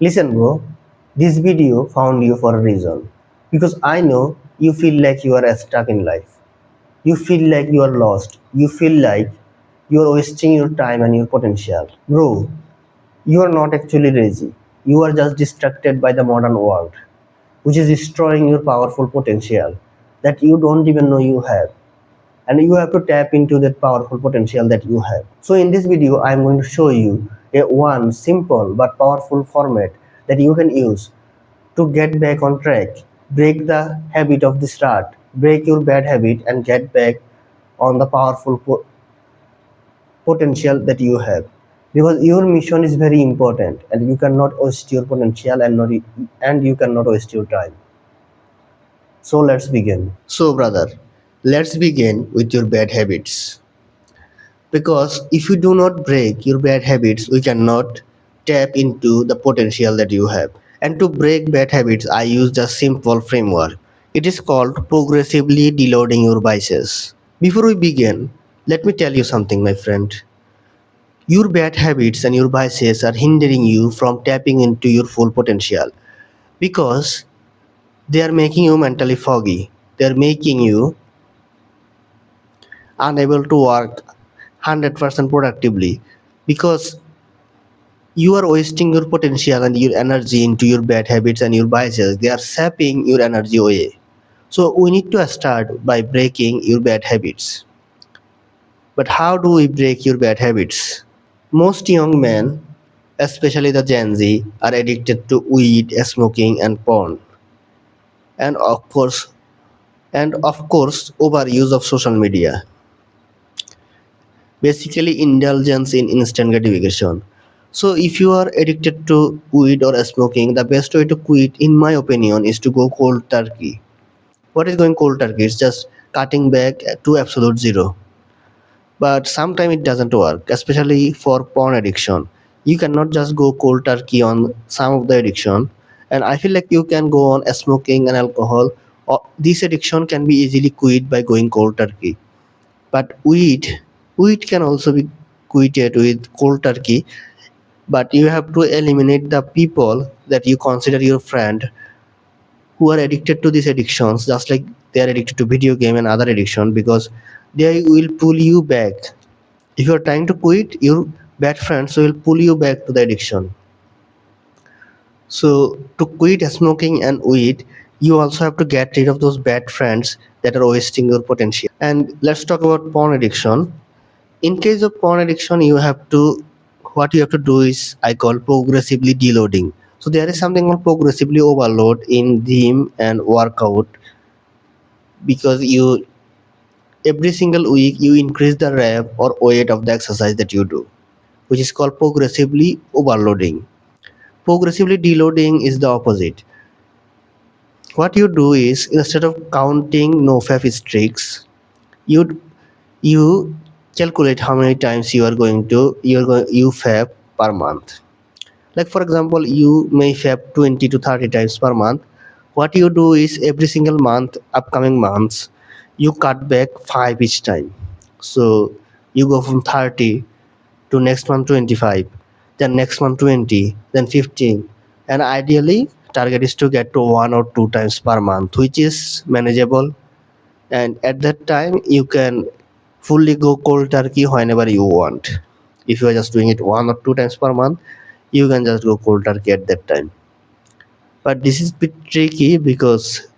Listen, bro, this video found you for a reason. Because I know you feel like you are stuck in life. You feel like you are lost. You feel like you are wasting your time and your potential. Bro, you are not actually lazy. You are just distracted by the modern world, which is destroying your powerful potential that you don't even know you have. And you have to tap into that powerful potential that you have. So in this video I am going to show you a one simple but powerful format that you can use to get back on track, break the habit of the start, break your bad habit and get back on the powerful potential that you have, because your mission is very important and you cannot waste your potential and you cannot waste your time. So let's begin. So brother, let's begin with your bad habits. Because if you do not break your bad habits, we cannot tap into the potential that you have. And to break bad habits, I use a simple framework. It is called progressively deloading your biases. Before we begin, let me tell you something, my friend. Your bad habits and your biases are hindering you from tapping into your full potential because they are making you mentally foggy. They are making you unable to work 100% productively because you are wasting your potential and your energy into your bad habits and your biases. They are sapping your energy away. So we need to start by breaking your bad habits. But how do we break your bad habits? Most young men, especially the Gen Z, are addicted to weed, smoking, and porn, and of course, overuse of social media. Basically, indulgence in instant gratification. So, if you are addicted to weed or smoking, the best way to quit, in my opinion, is to go cold turkey. What is going cold turkey? It's just cutting back to absolute zero. But sometimes it doesn't work, especially for porn addiction. You cannot just go cold turkey on some of the addiction, and I feel like you can go on smoking and alcohol. Or this addiction can be easily quit by going cold turkey. But weed can also be quitted with cold turkey, but you have to eliminate the people that you consider your friend who are addicted to these addictions, just like they are addicted to video game and other addiction, because they will pull you back. If you are trying to quit, your bad friends will pull you back to the addiction. So to quit smoking and weed, you also have to get rid of those bad friends that are wasting your potential. And let's talk about porn addiction. In case of porn addiction, what you have to do is I call progressively deloading. So there is something called progressively overload in gym and workout, because you every single week you increase the rep or weight of the exercise that you do, which is called progressively overloading. Progressively deloading is the opposite. What you do is, instead of counting no-fap streaks, you you calculate how many times you fap per month. Like for example, you may fap 20 to 30 times per month. What you do is, every single month, upcoming months, you cut back 5 each time. So you go from 30 to next month 25, then next month 20, then 15, and ideally target is to get to 1 or 2 times per month, which is manageable. And at that time you can fully go cold turkey whenever you want. If you are just doing it 1 or 2 times per month, you can just go cold turkey at that time. But this is a bit tricky because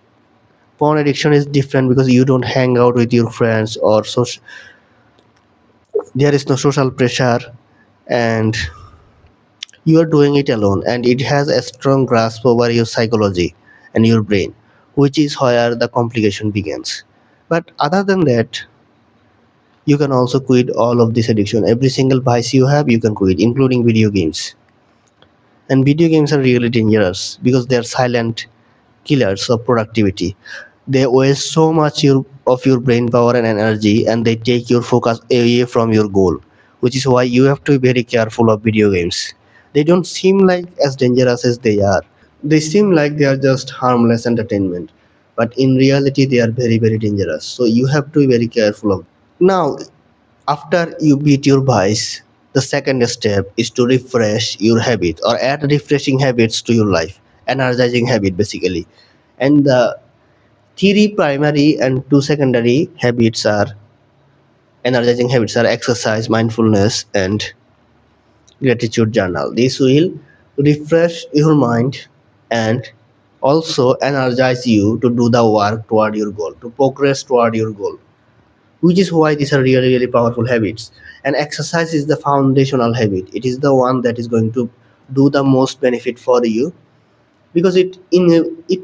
porn addiction is different, because you don't hang out with your friends, or there is no social pressure, and you are doing it alone, and it has a strong grasp over your psychology and your brain, which is where the complication begins. But other than that, you can also quit all of this addiction. Every single vice you have, you can quit, including video games. And video games are really dangerous because they are silent killers of productivity. They waste so much of your brain power and energy, and they take your focus away from your goal, which is why you have to be very careful of video games. They don't seem like as dangerous as they are. They seem like they are just harmless entertainment, but in reality they are very very dangerous. So you have to be very careful of. Now, after you beat your vice, The second step is to refresh your habit or add refreshing habits to your life, energizing habit basically. And the three primary and two secondary habits are energizing habits are exercise, mindfulness, and gratitude journal. This will refresh your mind and also energize you to do the work toward your goal, to progress toward your goal, which is why these are really, really powerful habits. And exercise is the foundational habit. It is the one that is going to do the most benefit for you because it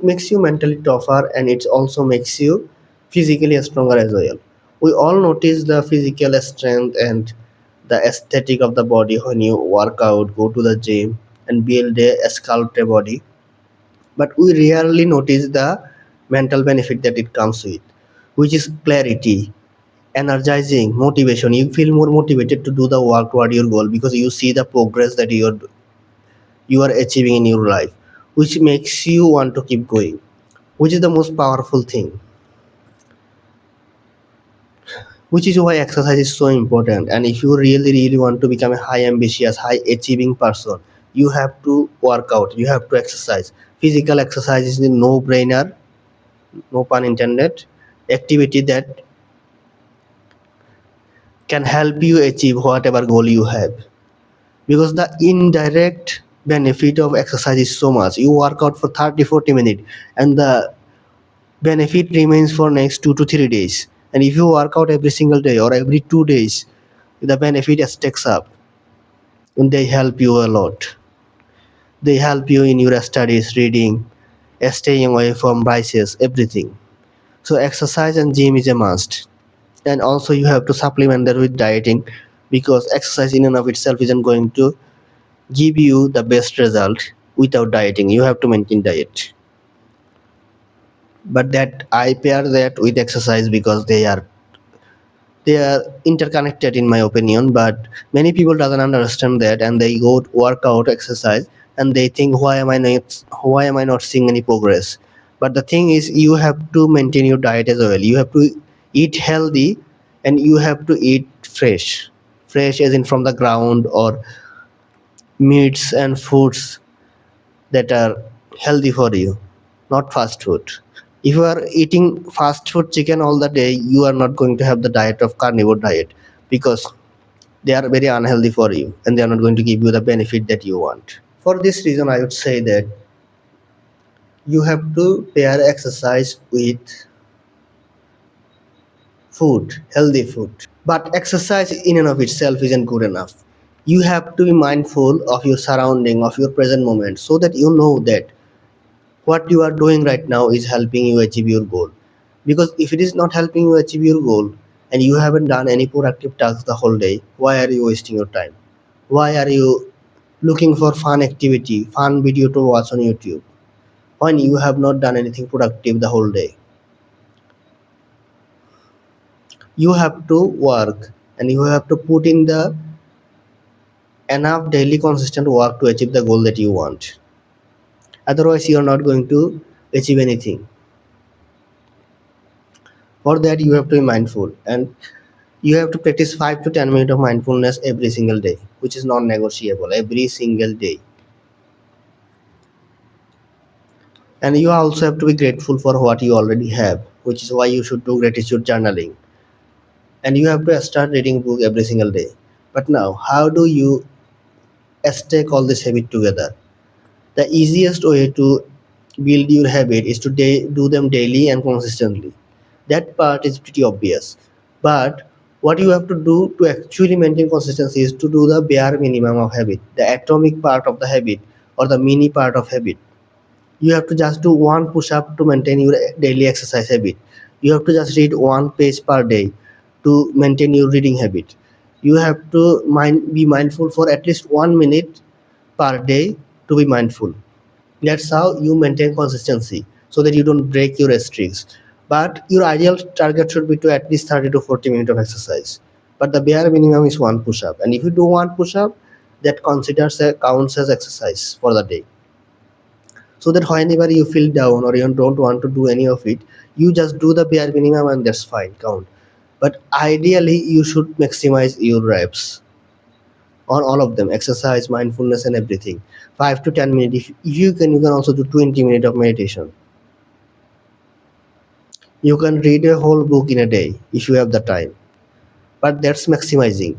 makes you mentally tougher and it also makes you physically stronger as well. We all notice the physical strength and the aesthetic of the body when you work out, go to the gym, and build a sculpted body, but we rarely notice the mental benefit that it comes with, which is clarity, energizing, motivation. You feel more motivated to do the work toward your goal because you see the progress that you are achieving in your life, which makes you want to keep going, which is the most powerful thing, which is why exercise is so important. And if you really, really want to become a high ambitious, high achieving person, you have to work out, you have to exercise. Physical exercise is the no brainer, no pun intended, activity that can help you achieve whatever goal you have, because the indirect benefit of exercise is so much. You work out for 30-40 minutes and the benefit remains for next 2 to 3 days. And if you work out every single day or every 2 days, the benefit stacks up and they help you a lot. They help you in your studies, reading, staying away from vices, everything. So exercise and gym is a must. And also you have to supplement that with dieting, because exercise in and of itself isn't going to give you the best result without dieting. You have to maintain diet. But that I pair that with exercise because they are interconnected in my opinion. But many people doesn't understand that and they go to work out, exercise, and they think why am I not seeing any progress. But the thing is, you have to maintain your diet as well. You have to eat healthy and you have to eat fresh as in from the ground, or meats and foods that are healthy for you, not fast food. If you are eating fast food chicken all the day, you are not going to have the diet of carnivore diet, because they are very unhealthy for you and they are not going to give you the benefit that you want. For this reason, I would say that you have to pair exercise with food, healthy food. But exercise in and of itself isn't good enough. You have to be mindful of your surrounding, of your present moment, so that you know that what you are doing right now is helping you achieve your goal. Because if it is not helping you achieve your goal and you haven't done any productive tasks the whole day, why are you wasting your time? Why are you looking for fun activity, fun video to watch on YouTube when you have not done anything productive the whole day? You have to work and you have to put in the enough daily consistent work to achieve the goal that you want. Otherwise, you are not going to achieve anything. For that, you have to be mindful, and you have to practice 5 to 10 minutes of mindfulness every single day, which is non-negotiable every single day. And you also have to be grateful for what you already have, which is why you should do gratitude journaling. And you have to start reading book every single day. But now, how do you stack all this habit together? The easiest way to build your habit is to do them daily and consistently. That part is pretty obvious. But what you have to do to actually maintain consistency is to do the bare minimum of habit, the atomic part of the habit or the mini part of habit. You have to just do one push up to maintain your daily exercise habit. You have to just read one page per day to maintain your reading habit. You have to be mindful for at least 1 minute per day to be mindful. That's how you maintain consistency so that you don't break your streaks. But your ideal target should be to at least 30 to 40 minutes of exercise. But the bare minimum is one push up. And if you do one push up, that considers counts as exercise for the day. So that whenever you feel down or you don't want to do any of it, you just do the bare minimum and that's fine, count. But ideally, you should maximize your reps. on all of them: exercise, mindfulness, and everything. 5 to 10 minutes. If you can also do 20 minutes of meditation. You can read a whole book in a day if you have the time, but that's maximizing.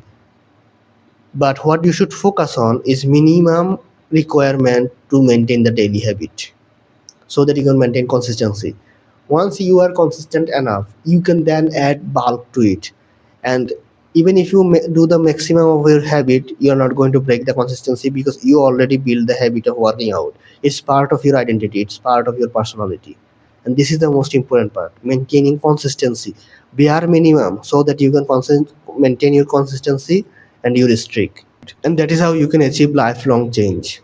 But what you should focus on is minimum requirement to maintain the daily habit, so that you can maintain consistency. Once you are consistent enough, you can then add bulk to it. And even if you do the maximum of your habit, you are not going to break the consistency, because you already build the habit of working out. It's part of your identity, it's part of your personality. And this is the most important part: maintaining consistency, bare minimum, so that you can maintain your consistency and your streak. And that is how you can achieve lifelong change.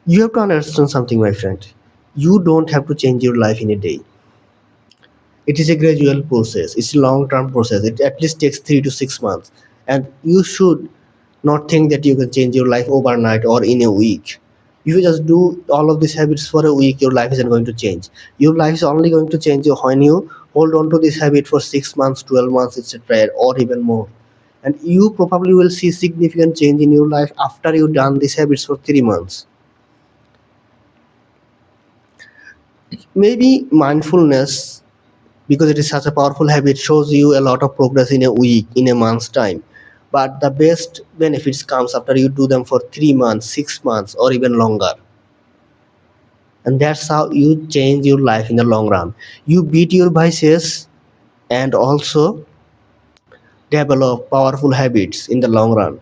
You have to understand something, my friend. You don't have to change your life in a day. It is a gradual process. It's a long-term process. It at least takes 3 to 6 months. And you should not think that you can change your life overnight or in a week. If you just do all of these habits for a week, your life isn't going to change. Your life is only going to change when you hold on to this habit for 6 months, 12 months, etc., or even more. And you probably will see significant change in your life after you've done these habits for 3 months. Maybe mindfulness, because it is such a powerful habit, shows you a lot of progress in a week, in a month's time. But the best benefits comes after you do them for 3 months, 6 months, or even longer. And that's how you change your life in the long run. You beat your vices and also develop powerful habits in the long run.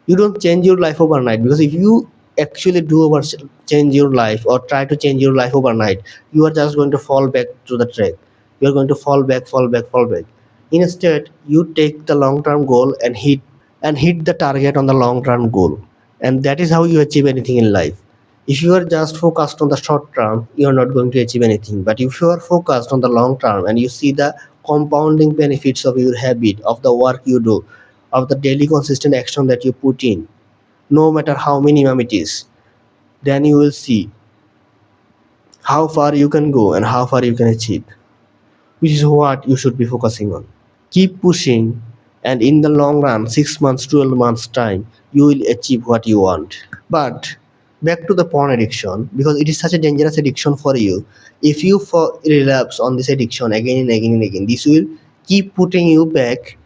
You don't change your life overnight, because if you actually do over change your life or try to change your life overnight, you are just going to fall back to the track. You are going to fall back. Instead, you take the long term goal and hit the target on the long term goal. And that is how you achieve anything in life. If you are just focused on the short term, you are not going to achieve anything. But if you are focused on the long term and you see the compounding benefits of your habit, of the work you do, of the daily consistent action that you put in, no matter how minimum it is, then you will see how far you can go and how far you can achieve, which is what you should be focusing on. Keep pushing, and in the long run, 6 months, 12 months' time, you will achieve what you want. But back to the porn addiction, because it is such a dangerous addiction for you. If you relapse on this addiction again and again and again, this will keep putting you back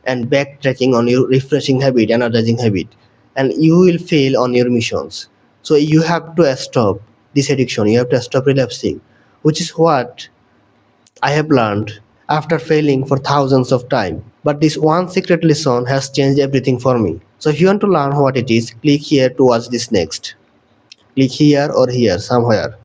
and backtracking on your refreshing habit, energizing habit, and you will fail on your missions. So you have to stop this addiction, you have to stop relapsing, which is what I have learned after failing for thousands of times. But this one secret lesson has changed everything for me. So if you want to learn what it is, click here to watch this next. Click here or here, somewhere.